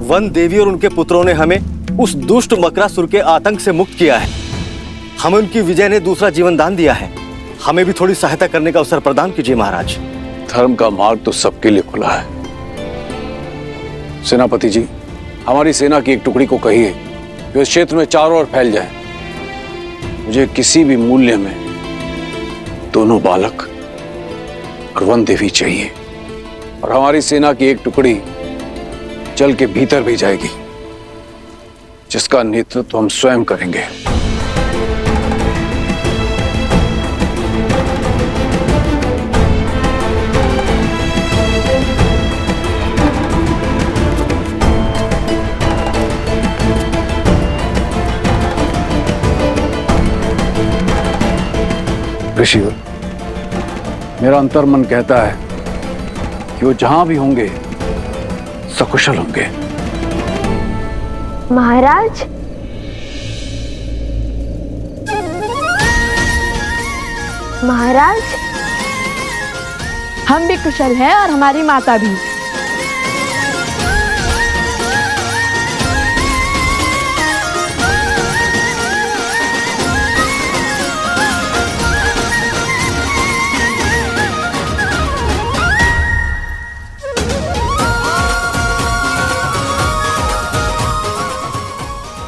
One देवी और उनके पुत्रों ने हमें उस दुष्ट मकरासुर के आतंक से मुक्त किया है। हमें उनकी विजय ने दूसरा जीवन दान दिया है। हमें भी थोड़ी सहायता करने का अवसर प्रदान कीजिए महाराज। धर्म का मार्ग तो सबके लिए खुला है। सेनापति जी, हमारी सेना की एक टुकड़ी को कहिए कि इस क्षेत्र में चारों ओर फैल जाए। मुझे किसी भी मूल्य में दोनों बालक और वन देवी चाहिए। और हमारी सेना की एक टुकड़ी जल के भीतर भी जाएगी, जिसका नेतृत्व हम स्वयं करेंगे। ऋषिवर, मेरा अंतर्मन कहता है कि वो जहां भी होंगे सकुशल होंगे। महाराज, महाराज, हम भी कुशल हैं और हमारी माता भी।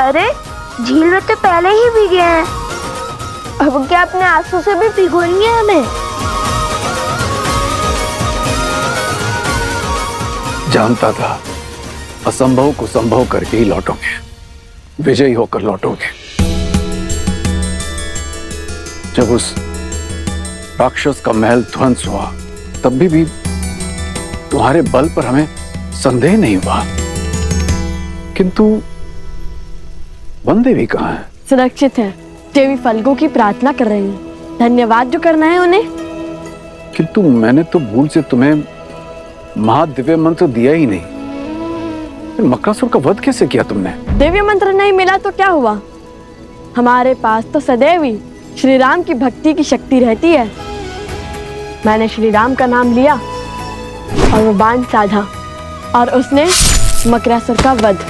अरे, झील में तो पहले ही भीगे हैं। अब क्या अपने आंसू से भी भिगोएंगे हमें? जानता था असंभव को संभव करके ही लौटोगे, विजयी होकर लौटोगे। जब उस राक्षस का महल ध्वंस हुआ तब भी तुम्हारे बल पर हमें संदेह नहीं हुआ, किंतु वन देवी कहाँ है? सुरक्षित है। देवी फल्गु की प्रार्थना कर रही हैं। धन्यवाद जो करना है उन्हें। किंतु मैंने तो भूल से तुम्हें महादिव्य मंत्र दिया ही नहीं। फिर मकरासुर का वध कैसे किया तुमने? दिव्य मंत्र नहीं मिला तो क्या हुआ? हमारे पास तो सदैव ही श्री राम की भक्ति की शक्ति रहती है। मैंने श्री राम का नाम लिया और वो बाण साधा और उसने मकरासुर का वध।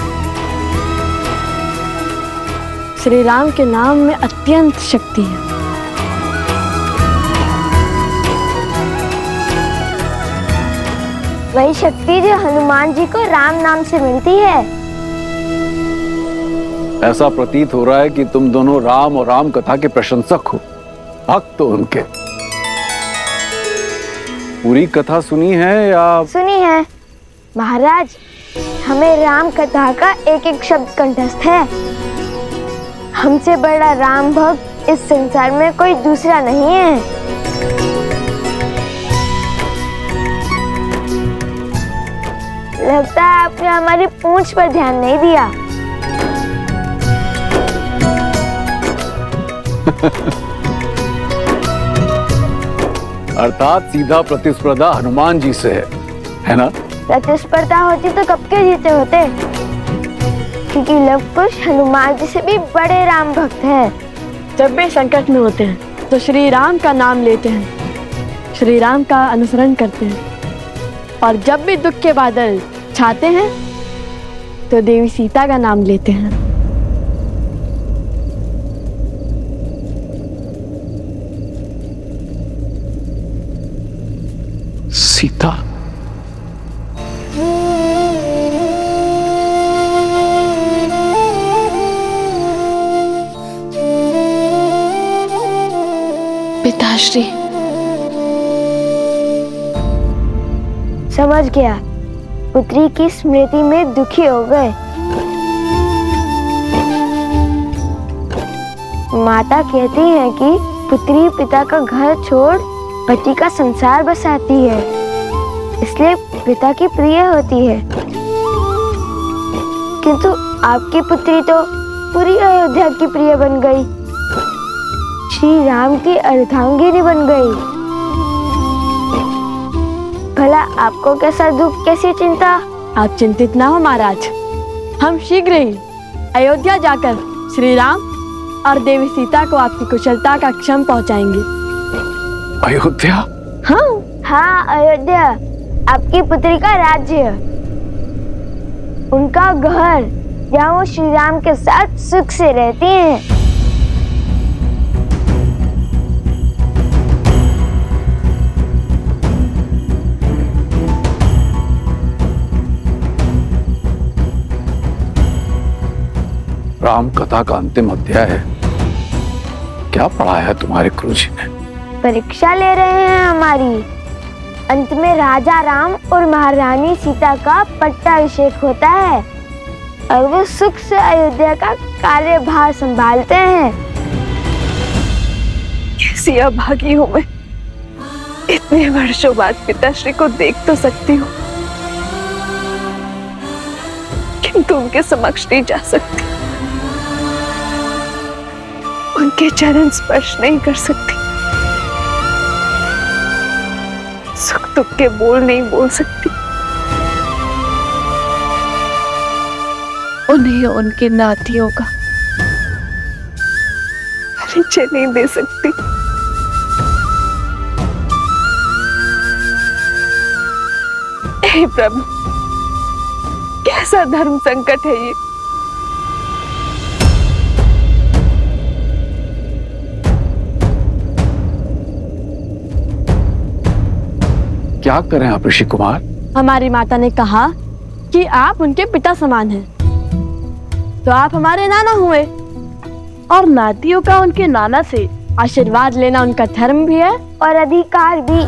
श्री राम के नाम में अत्यंत शक्ति है। वही शक्ति जो हनुमान जी को राम नाम से मिलती है। ऐसा प्रतीत हो रहा है कि तुम दोनों राम और राम कथा के प्रशंसक हो, भक्त हो उनके। पूरी कथा सुनी है या? सुनी है महाराज। हमें राम कथा का एक एक शब्द कंठस्थ है। हमसे बड़ा राम भक्त इस संसार में कोई दूसरा नहीं है। लगता है आपने हमारी पूंछ पर ध्यान नहीं दिया। अर्थात सीधा प्रतिस्पर्धा हनुमान जी से है ना? प्रतिस्पर्धा होती तो कब के जीते होते, क्योंकि लव कुश हनुमान जी से भी बड़े राम भक्त हैं। जब भी संकट में होते हैं तो श्री राम का नाम लेते हैं, श्री राम का अनुसरण करते हैं, और जब भी दुख के बादल छाते हैं तो देवी सीता का नाम लेते हैं। सीता? पिताश्री। समझ गया, पुत्री की स्मृति में दुखी हो गए। माता कहती है कि पुत्री पिता का घर छोड़ पति का संसार बसाती है, इसलिए पिता की प्रिय होती है। किंतु आपकी पुत्री तो पूरी अयोध्या की प्रिय बन गई, श्री राम की अर्धांगिनी बन गई। भला आपको कैसा दुख, कैसी चिंता? आप चिंतित ना हो महाराज, हम शीघ्र ही अयोध्या जाकर श्री राम और देवी सीता को आपकी कुशलता का क्षम पहुंचाएंगे। अयोध्या? हाँ, अयोध्या, आपकी पुत्री का राज्य। उनका घर, जहाँ वो श्री राम के साथ सुख से रहती हैं। राम कथा का अंतिम अध्याय है। क्या पढ़ाया है तुम्हारे गुरुजी ने? परीक्षा ले रहे हैं हमारी। अंत में राजा राम और महारानी सीता का पट्टाभिषेक होता है और वो सुख से अयोध्या का कार्यभार संभालते हैं। कैसी अभागी हूँ मैं। इतने वर्षों बाद पिताश्री को देख तो सकती हूँ, किंतु उनके समक्ष नहीं जा सकती, उनके चरण स्पर्श नहीं कर सकती, सुख दुख के बोल नहीं बोल सकती, उन्हें उनके नातियों का परिचय नहीं दे सकती। हे प्रभु, कैसा धर्म संकट है ये। क्या करें आप ऋषि कुमार? हमारी माता ने कहा कि आप उनके पिता समान हैं, तो आप हमारे नाना हुए और नातियों का उनके नाना से आशीर्वाद लेना उनका धर्म भी है और अधिकार भी।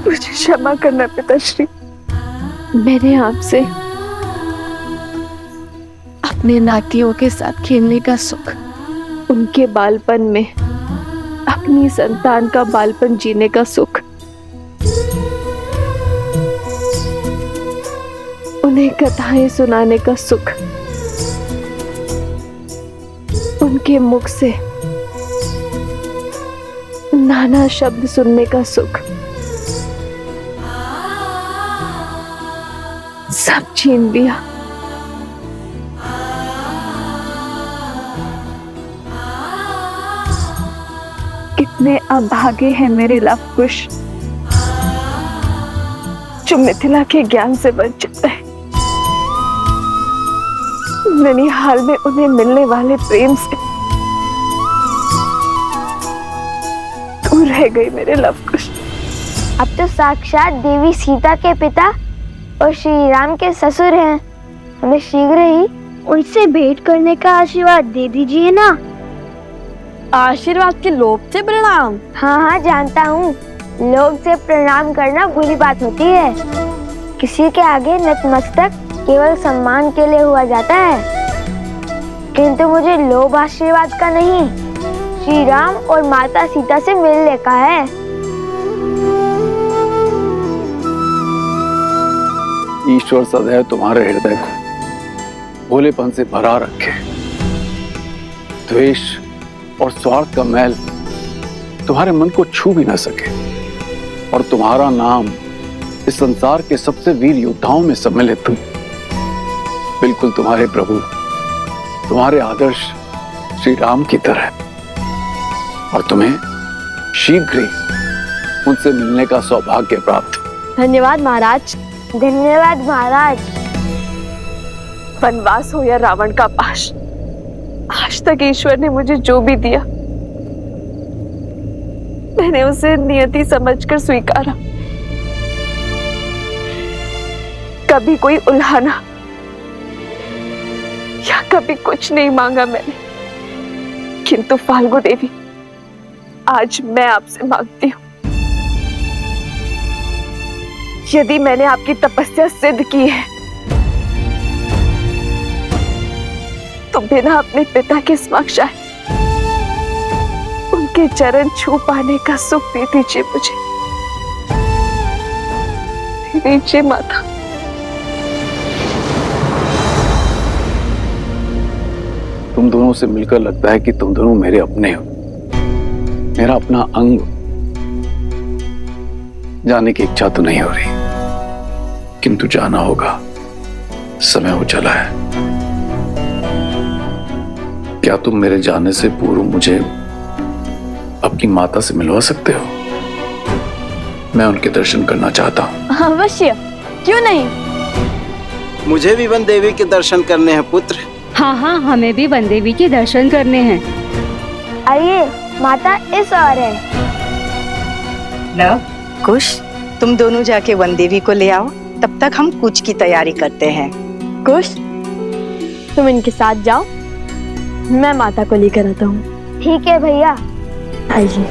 मुझे क्षमा करना पिताश्री, मैंने आपसे अपने नातियों के साथ खेलने का सुख, उनके बालपन में अपनी संतान का बालपन जीने का सुख, उन्हें कथाएं सुनाने का सुख, उनके मुख से नाना शब्द सुनने का सुख सब छीन लिया। कितने अभागे हैं मेरे लवकुश, जो मिथिला के ज्ञान से वंचित है। ननिहाल में उन्हें मिलने वाले प्रेम से दूर रह गए मेरे लवकुश। अब तो साक्षात देवी सीता के पिता और श्री राम के ससुर हैं। हमें शीघ्र ही उनसे भेंट करने का आशीर्वाद दे दीजिए ना। आशीर्वाद के लोभ से प्रणाम। हाँ हाँ जानता हूँ, लोग से प्रणाम करना बुरी बात होती है। किसी के आगे नतमस्तक केवल सम्मान के लिए हुआ जाता है, किंतु मुझे लोभ आशीर्वाद का नहीं, श्री राम और माता सीता से मिलने का है। ईश्वर सदैव तुम्हारे हृदय को भोलेपन से भरा रखे। द्वेष और स्वार्थ का मैल तुम्हारे मन को छू भी ना सके, और तुम्हारा नाम इस संसार के सबसे वीर योद्धाओं में सम्मिलित हो। बिल्कुल तुम्हारे प्रभु, तुम्हारे आदर्श श्री राम की तरह, और तुम्हें शीघ्र ही उनसे मिलने का सौभाग्य प्राप्त हो। धन्यवाद महाराज। धन्यवाद महाराज। वनवास हो या रावण का पाश, आज तक ईश्वर ने मुझे जो भी दिया मैंने उसे नियति समझकर स्वीकारा। कभी कोई उल्हाना या कभी कुछ नहीं मांगा मैंने, किंतु फाल्गु देवी, आज मैं आपसे मांगती हूँ, यदि मैंने आपकी तपस्या सिद्ध की है तो बिना अपने पिता के समक्ष आए उनके चरण छू पाने का सुख दे दीजिए मुझे। दे दीजिए माता। तुम दोनों से मिलकर लगता है कि तुम दोनों मेरे अपने हो, मेरा अपना अंग। जाने की इच्छा तो नहीं हो रही, किंतु जाना होगा, समय हो चला है। क्या तुम मेरे जाने से पूर्व मुझे अपनी माता से मिलवा सकते हो? मैं उनके दर्शन करना चाहता हूँ। अवश्य, क्यों नहीं। मुझे भी वन देवी के दर्शन करने हैं पुत्र। हाँ हाँ, हमें भी वन देवी के दर्शन करने हैं। आइए, माता इस ओर है। लव, कुश, तुम दोनों जाके वन देवी को ले आओ, तब तक हम कूच की तैयारी करते हैं। कुश, तुम इनके साथ जाओ, मैं माता को लेकर आता हूँ। ठीक है भैया। आइए।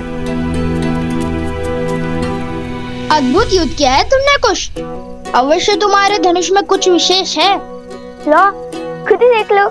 अद्भुत युद्ध किया है तुमने कुश। अवश्य तुम्हारे धनुष में कुछ विशेष है। लो, खुद ही देख लो।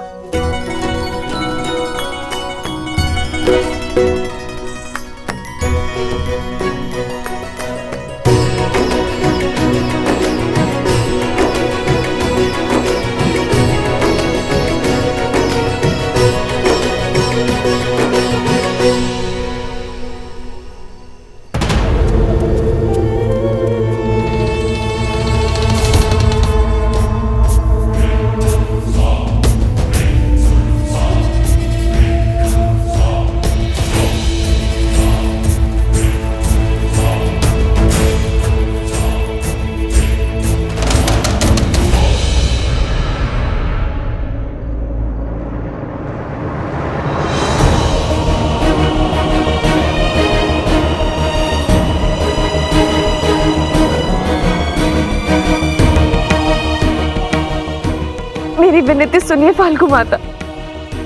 मेरी विनती सुनिए फाल्गु माता,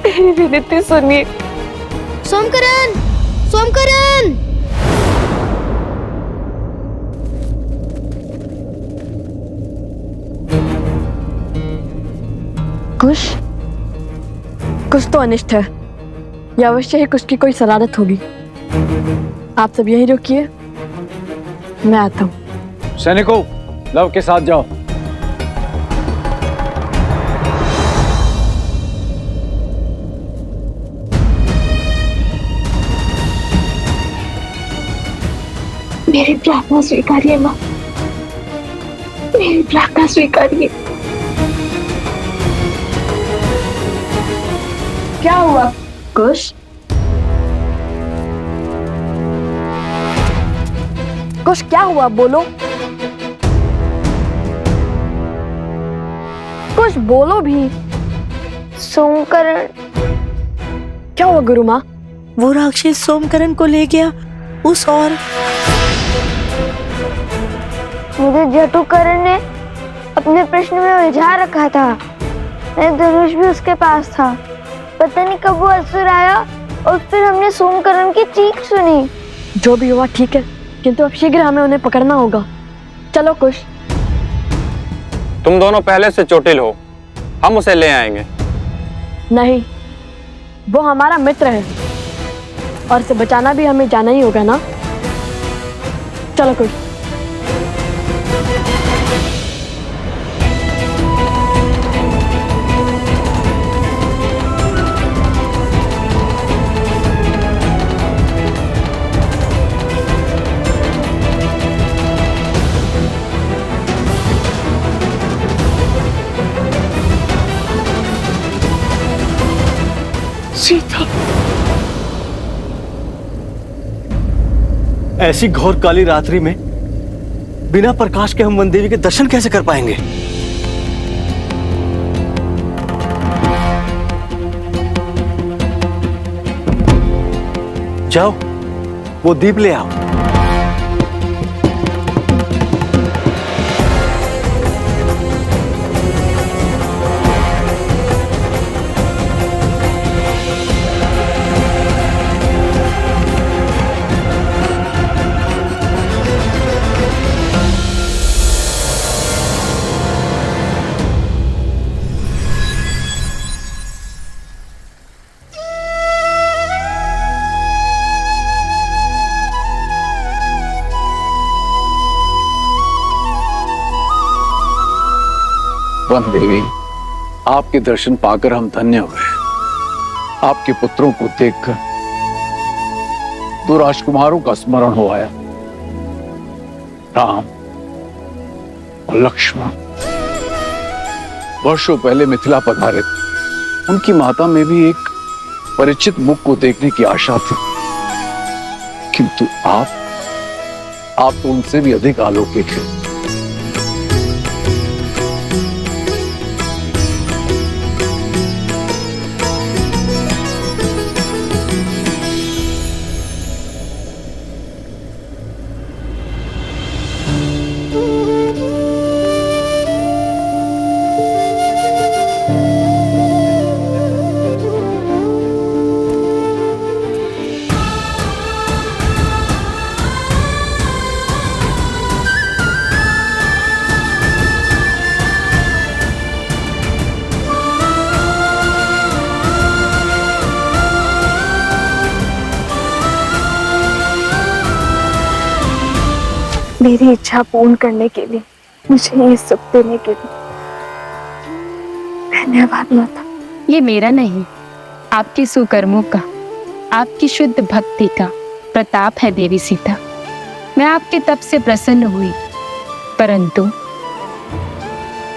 मेरी विनती सुनिए। सोमकरण, सोमकरण। कुश, कुछ तो अनिष्ट है। या अवश्य ही कुछ की कोई शरारत होगी। आप सब यहीं रुकिए, मैं आता हूँ। सैनिकों, लव के साथ जाओ। मेरी प्रार्थना स्वीकारिए माँ, मेरी प्रार्थना स्वीकारिए। क्या हुआ कुश? कुश क्या हुआ, बोलो। कुछ बोलो भी। सोमकरण। क्या हुआ गुरु माँ? वो राक्षस सोमकरण को ले गया उस और मुझे जटुकरण ने अपने प्रश्न में उलझा रखा था। मेरा धनुष भी उसके पास था। पता नहीं कब वो असुर आया और फिर हमने सोमकरण की चीख सुनी। जो भी हुआ ठीक है, किंतु अब शीघ्र हमें उन्हें पकड़ना होगा। चलो कुश। तुम दोनों पहले से चोटिल हो, हम उसे ले आएंगे। नहीं, वो हमारा मित्र है और उसे बचाना भी हमें जाना ही होगा ना। चलो कुश। सीता, ऐसी घोर काली रात्रि में बिना प्रकाश के हम वन देवी के दर्शन कैसे कर पाएंगे? जाओ, वो दीप ले आओ। वन देवी, आपके दर्शन पाकर हम धन्य हुए। आपके पुत्रों को देखकर दो राजकुमारों का स्मरण हो आया, राम और लक्ष्मण। वर्षों पहले मिथिला पधारे थे। उनकी माता में भी एक परिचित मुख को देखने की आशा थी, किंतु आप तो उनसे भी अधिक अलौकिक हैं। मेरी इच्छा पूर्ण करने के लिए, मुझे ये सुख देने के लिए धन्यवाद माता। ये मेरा नहीं, आपके सुकर्मों का, आपकी शुद्ध भक्ति का प्रताप है देवी सीता। मैं आपके तप से प्रसन्न हुई, परंतु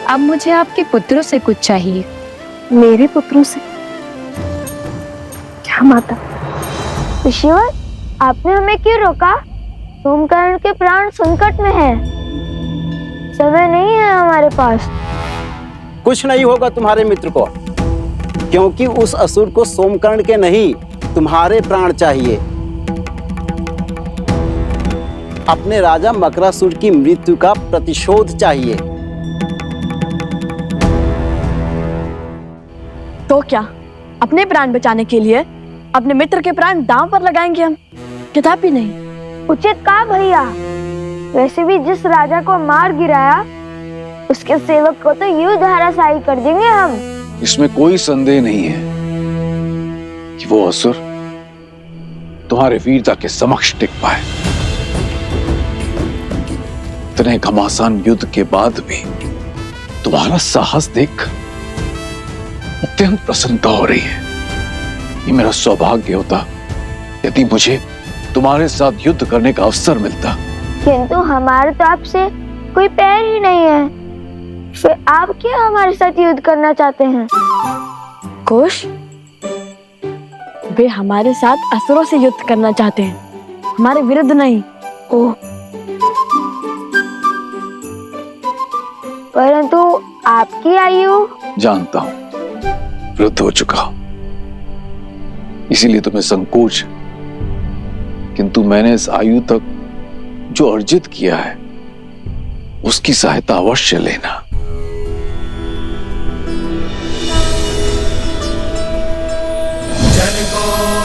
अब मुझे आपके पुत्रों से कुछ चाहिए। मेरे पुत्रों से? क्या माता? ऋषिवर, आपने हमें क्यों रोका? सोमकर्ण के प्राण संकट में हैं। समय नहीं है हमारे पास। कुछ नहीं होगा तुम्हारे मित्र को, क्योंकि उस असुर को सोमकर्ण के नहीं तुम्हारे प्राण चाहिए। अपने राजा मकरासुर की मृत्यु का प्रतिशोध चाहिए। तो क्या अपने प्राण बचाने के लिए अपने मित्र के प्राण दांव पर लगाएंगे हम? कदापि नहीं। उचित कहा भैया। वैसे भी जिस राजा को मार गिराया, उसके सेवक को तो यूं धराशायी कर देंगे हम। इसमें कोई संदेह नहीं है कि वो असुर तुम्हारे वीरता के समक्ष टिक पाए। इतने घमासान युद्ध के बाद भी तुम्हारा साहस देख अत्यंत प्रसन्नता हो रही है। ये मेरा सौभाग्य होता यदि मुझे तुम्हारे साथ युद्ध करने का अवसर मिलता। किंतु हमारे तो आपसे कोई पैर ही नहीं है, फिर आप क्या हमारे साथ युद्ध करना चाहते हैं? कुश, वे हमारे साथ असुरों से युद्ध करना चाहते हैं, हमारे विरुद्ध नहीं। ओह, परंतु आपकी आयु? जानता हूं, वृद्ध हो चुका हूं, इसीलिए तुम्हें संकोच, किंतु मैंने इस आयु तक जो अर्जित किया है उसकी सहायता अवश्य लेना। जनको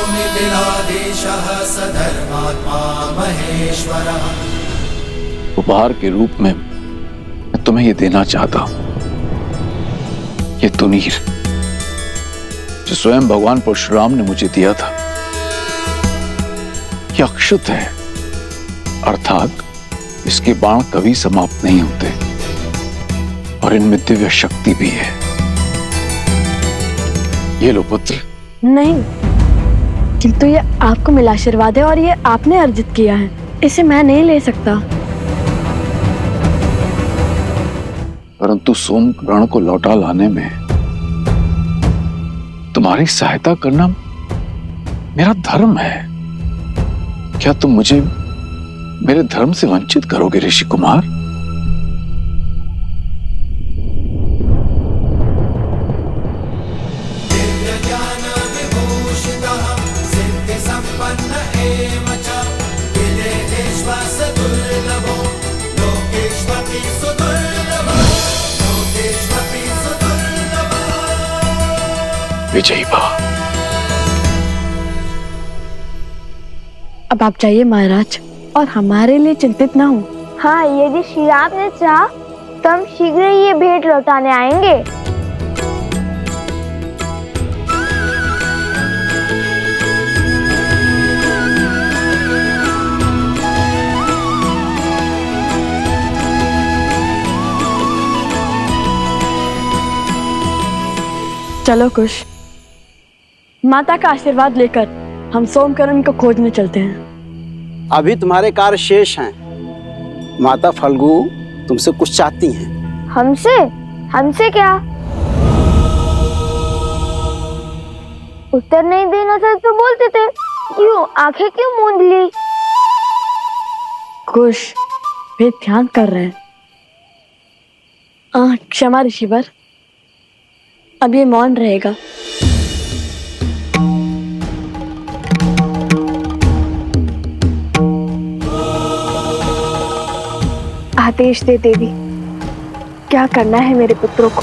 मिथिलादेशः सधर्मात्मा महेश्वरः। उपहार के रूप में मैं तुम्हें ये देना चाहता हूं, ये तुनीर जो स्वयं भगवान परशुराम ने मुझे दिया था। ये अक्षुत है, अर्थात इसके बाण कभी समाप्त नहीं होते और इनमें दिव्य शक्ति भी है। ये लो पुत्र। नहीं, किंतु ये आपको मिला आशीर्वाद है और ये आपने अर्जित किया है, इसे मैं नहीं ले सकता। परंतु सोमकर्ण को लौटा लाने में तुम्हारी सहायता करना मेरा धर्म है। क्या तुम मुझे मेरे धर्म से वंचित करोगे ऋषि कुमार? विजयी भव। अब आप जाइए महाराज, और हमारे लिए चिंतित ना हो। हाँ, यदि श्री राम ने चाहा तो हम शीघ्र ही ये भेंट लौटाने आएंगे। चलो कुश, माता का आशीर्वाद लेकर हम सोमकर्ण को खोजने चलते हैं। अभी तुम्हारे कार्य शेष हैं। माता फल्गु तुमसे कुछ चाहती हैं। हमसे? हमसे क्या? उत्तर नहीं देना था तो बोलते थे, क्यों आंखें क्यों मूंद ली? कुश, वे ध्यान कर रहे हैं। क्षमा ऋषिवर, अब ये मौन रहेगा। आदेश दे देवी, क्या करना है मेरे पुत्रों को?